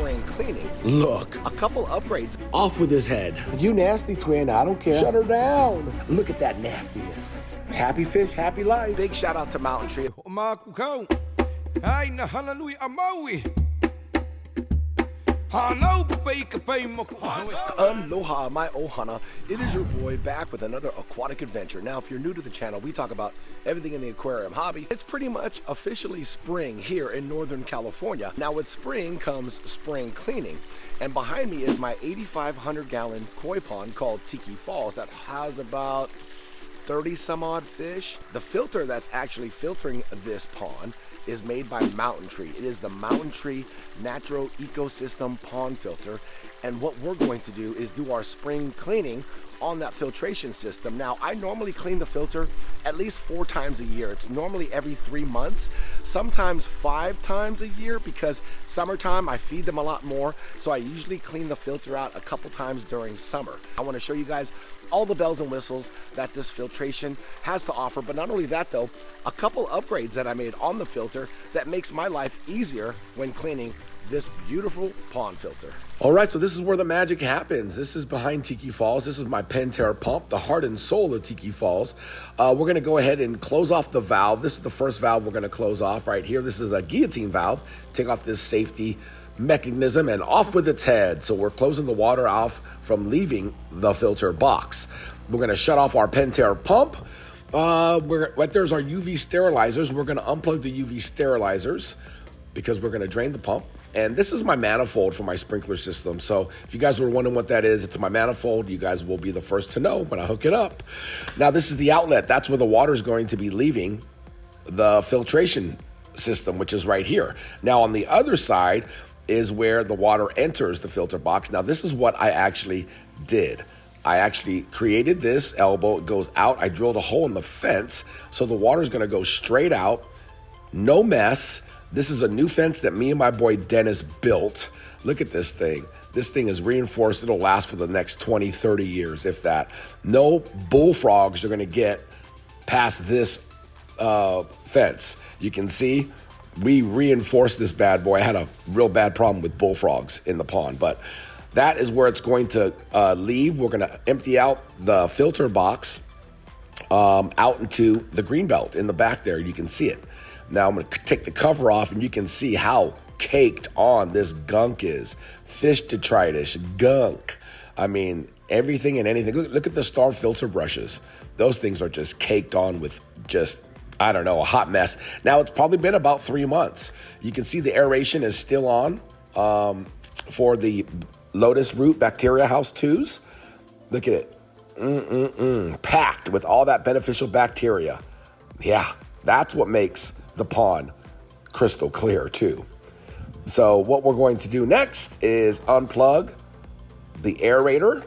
spring cleaning. Look, a couple upgrades. Off with his head. You nasty, twin. I don't care. Shut her down. Look at that nastiness. Happy fish, happy life. Big shout out to Mountain Tree. Hoʻomalu Hana Hui A Maui. Aloha, my ohana. It is your boy back with another aquatic adventure. Now, if you're new to the channel, we talk about everything in the aquarium hobby. It's pretty much officially spring here in Northern California. Now, with spring comes spring cleaning. And behind me is my 8,500 gallon koi pond called Tiki Falls that has about 30 some odd fish. The filter that's actually filtering this pond is made by Mountain Tree. It is the Mountain Tree Natural Ecosystem Pond Filter. And what we're going to do is do our spring cleaning on that filtration system. Now, I normally clean the filter at least 4 times a year. It's normally every 3 months, sometimes 5 times a year, because summertime I feed them a lot more. So I usually clean the filter out a couple times during summer. I want to show you guys all the bells and whistles that this filtration has to offer. But not only that though, a couple upgrades that I made on the filter that makes my life easier when cleaning this beautiful pond filter. All right, so this is where the magic happens. This is behind Tiki Falls. This is my Pentair pump, the heart and soul of Tiki Falls. We're gonna go ahead and close off the valve. This is the first valve we're gonna close off right here. This is a guillotine valve. Take off this safety mechanism and off with its head. So we're closing the water off from leaving the filter box. We're gonna shut off our Pentair pump. Right there's our UV sterilizers. We're gonna unplug the UV sterilizers because we're gonna drain the pump. And this is my manifold for my sprinkler system. So if you guys were wondering what that is, it's my manifold. You guys will be the first to know when I hook it up. Now this is the outlet. That's where the water is going to be leaving the filtration system, which is right here. Now on the other side is where the water enters the filter box. Now this is what I actually did. I actually created this elbow. It goes out. I drilled a hole in the fence. So the water is gonna go straight out, no mess. This is a new fence that me and my boy Dennis built. Look at this thing. This thing is reinforced. It'll last for the next 20, 30 years, if that. No bullfrogs are gonna get past this fence. You can see we reinforced this bad boy. I had a real bad problem with bullfrogs in the pond, but that is where it's going to leave. We're gonna empty out the filter box out into the green belt in the back there. You can see it. Now I'm gonna take the cover off and you can see how caked on this gunk is. Fish detritus, gunk. I mean, everything and anything. Look at the star filter brushes. Those things are just caked on with just, I don't know, a hot mess. Now it's probably been about 3 months. You can see the aeration is still on for the Lotus root bacteria house 2s. Look at it, packed with all that beneficial bacteria. Yeah, that's what makes the pond crystal clear too. So what we're going to do next is unplug the aerator.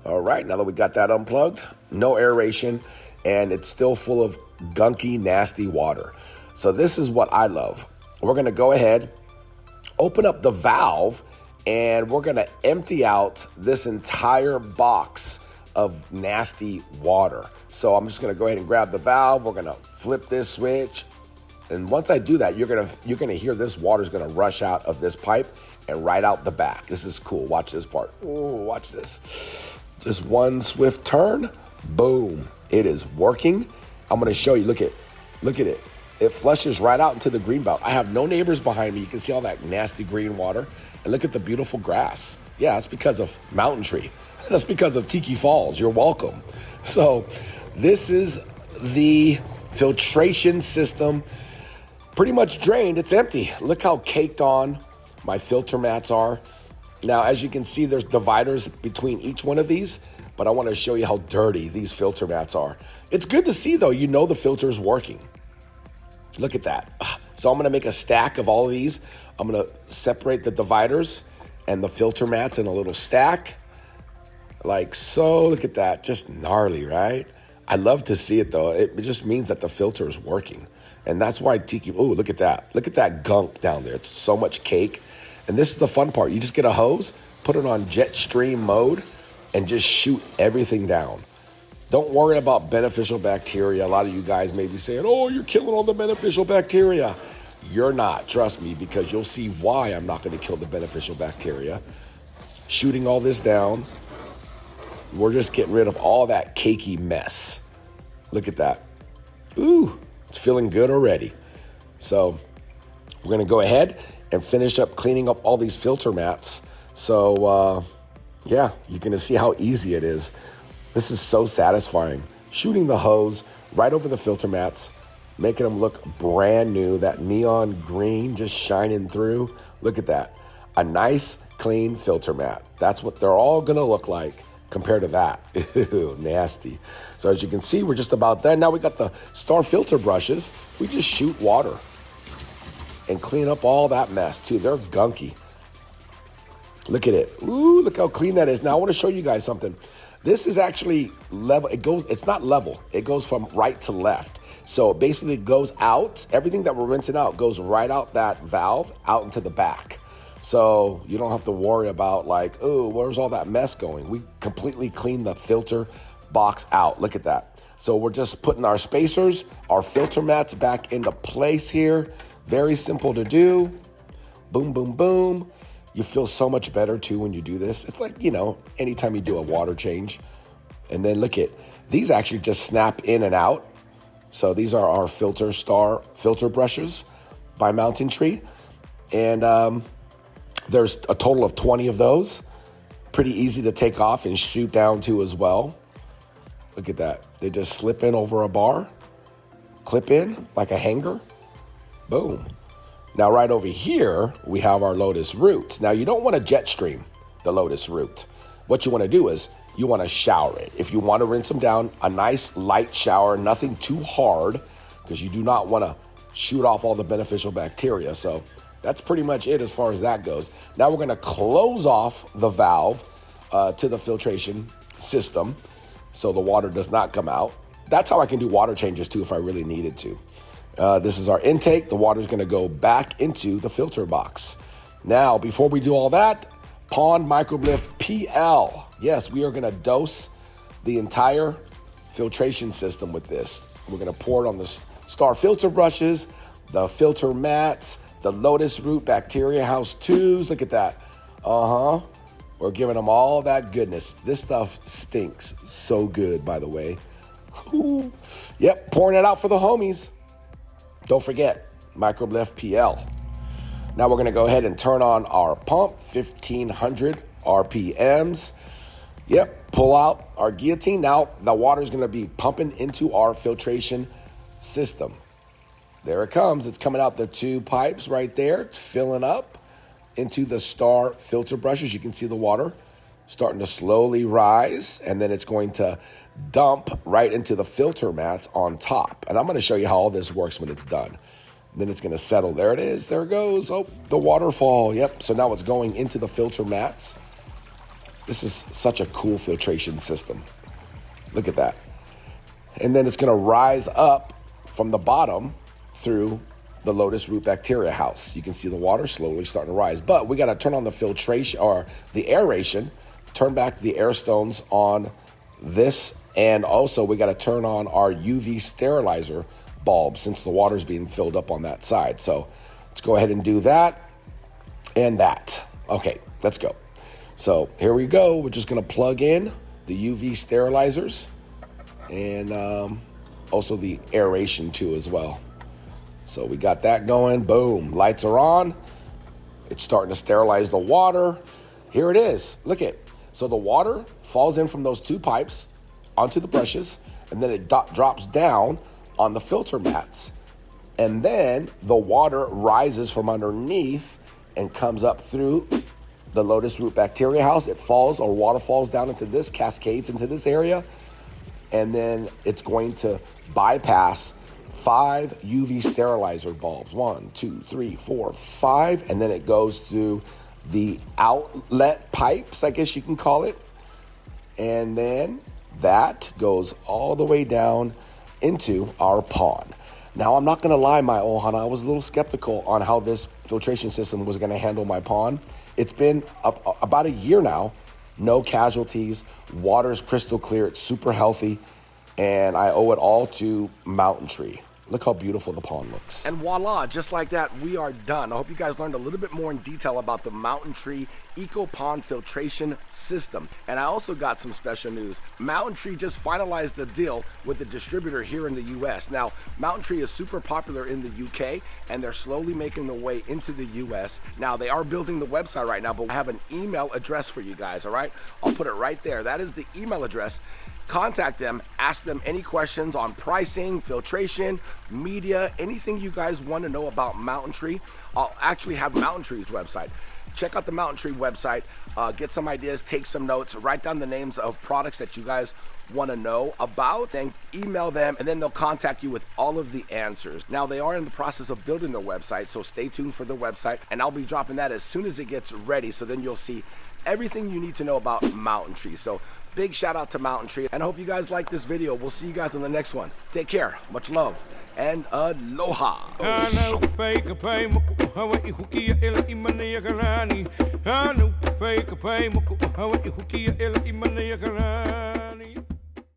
All right, now that we got that unplugged, no aeration, and it's still full of gunky, nasty water. So this is what I love. We're gonna go ahead, open up the valve, and we're gonna empty out this entire box of nasty water. So I'm just gonna go ahead and grab the valve. We're gonna flip this switch. And once I do that, you're gonna hear this water's gonna rush out of this pipe and right out the back. This is cool. Watch this part. Oh, watch this. Just one swift turn, boom. It is working. I'm gonna show you. Look at it. It flushes right out into the green belt. I have no neighbors behind me. You can see all that nasty green water. And look at the beautiful grass. Yeah, it's because of Mountain Tree. That's because of Tiki Falls. You're welcome. So this is the filtration system. Pretty much drained, it's empty. Look how caked on my filter mats are. Now, as you can see, there's dividers between each one of these, but I wanna show you how dirty these filter mats are. It's good to see though, you know the filter is working. Look at that. So I'm gonna make a stack of all of these. I'm gonna separate the dividers and the filter mats in a little stack, like so. Look at that, just gnarly, right? I love to see it though. It just means that the filter is working. And that's why Tiki, oh, look at that. Look at that gunk down there. It's so much cake. And this is the fun part. You just get a hose, put it on jet stream mode, and just shoot everything down. Don't worry about beneficial bacteria. A lot of you guys may be saying, oh, you're killing all the beneficial bacteria. You're not, trust me, because you'll see why I'm not going to kill the beneficial bacteria. Shooting all this down, we're just getting rid of all that cakey mess. Look at that. Ooh, it's feeling good already. So we're going to go ahead and finish up cleaning up all these filter mats. So yeah, you're going to see how easy it is. This is so satisfying. Shooting the hose right over the filter mats, making them look brand new. That neon green just shining through. Look at that. A nice, clean filter mat. That's what they're all going to look like compared to that. Ew, nasty. So as you can see, we're just about done. Now we got the star filter brushes. We just shoot water and clean up all that mess too. They're gunky. Look at it. Ooh, look how clean that is. Now I want to show you guys something. This is actually level. It's not level. It goes from right to left. So it basically goes out. Everything that we're rinsing out goes right out that valve, out into the back. So you don't have to worry about like, oh, where's all that mess going? We completely clean the filter box out. Look at that. So we're just putting our spacers, our filter mats back into place here. Very simple to do. Boom, boom, boom. You feel so much better too when you do this. It's like, you know, anytime you do a water change. And then look at, these actually just snap in and out. So these are our filter brushes by Mountain Tree. And there's a total of 20 of those. Pretty easy to take off and shoot down to as well. Look at that. They just slip in over a bar, clip in like a hanger. Boom. Now right over here, we have our Lotus roots. Now you don't want to jet stream the Lotus root. What you want to do is you want to shower it. If you want to rinse them down, a nice light shower, nothing too hard, because you do not want to shoot off all the beneficial bacteria. So that's pretty much it as far as that goes. Now we're going to close off the valve to the filtration system so the water does not come out. That's how I can do water changes too if I really needed to. This is our intake. The water is going to go back into the filter box. Now, before we do all that, Pond MICROBE-LIFT PL. Yes, we are going to dose the entire filtration system with this. We're going to pour it on the star filter brushes, the filter mats, the Lotus root bacteria house 2s. Look at that. We're giving them all that goodness. This stuff stinks so good, by the way. Ooh. Yep, pouring it out for the homies. Don't forget, MICROBE-LIFT PL. Now we're gonna go ahead and turn on our pump, 1500 RPMs. Yep, pull out our guillotine. Now the water is gonna be pumping into our filtration system. There it comes. It's coming out the 2 pipes right there. It's filling up into the star filter brushes. You can see the water starting to slowly rise, and then it's going to dump right into the filter mats on top. And I'm going to show you how all this works when it's done. And then it's going to settle. There it is. There it goes. Oh, the waterfall. Yep. So now it's going into the filter mats. This is such a cool filtration system. Look at that. And then it's going to rise up from the bottom through the Lotus root bacteria house. You can see the water slowly starting to rise, but we got to turn on the filtration or the aeration, turn back the air stones on this. And also we got to turn on our UV sterilizer bulb since the water's being filled up on that side. So let's go ahead and do that and that. Okay, let's go. So here we go. We're just going to plug in the UV sterilizers and also the aeration too as well. So we got that going. Boom. Lights are on. It's starting to sterilize the water. Here it is. Look at. So the water falls in from those 2 pipes onto the brushes, and then it drops down on the filter mats. And then the water rises from underneath and comes up through the Lotus root bacteria house. It falls, or water falls down into this, cascades into this area. And then it's going to bypass 5 UV sterilizer bulbs. 1, 2, 3, 4, 5. And then it goes through the outlet pipes, I guess you can call it. And then that goes all the way down into our pond. Now, I'm not going to lie, my ohana, I was a little skeptical on how this filtration system was going to handle my pond. It's been about a year now. No casualties. Water's crystal clear. It's super healthy. And I owe it all to Mountain Tree. Look how beautiful the pond looks. And voila, just like that, we are done. I hope you guys learned a little bit more in detail about the Mountain Tree Eco Pond Filtration System. And I also got some special news. Mountain Tree just finalized the deal with a distributor here in the US. Now, Mountain Tree is super popular in the UK, and they're slowly making their way into the US. Now, they are building the website right now, but I have an email address for you guys, all right? I'll put it right there. That is the email address. Contact them, ask them any questions on pricing, filtration, media, anything you guys want to know about Mountain Tree. I'll actually have Mountain Tree's website. Check out the Mountain Tree website, get some ideas, take some notes, write down the names of products that you guys want to know about, and email them, and then they'll contact you with all of the answers. Now, they are in the process of building their website, so stay tuned for their website, and I'll be dropping that as soon as it gets ready, so then you'll see everything you need to know about Mountain Tree. So big shout out to Mountain Tree, and I hope you guys like this video. We'll see you guys on the next one. Take care, much love, and aloha. Hana Hui A Maui.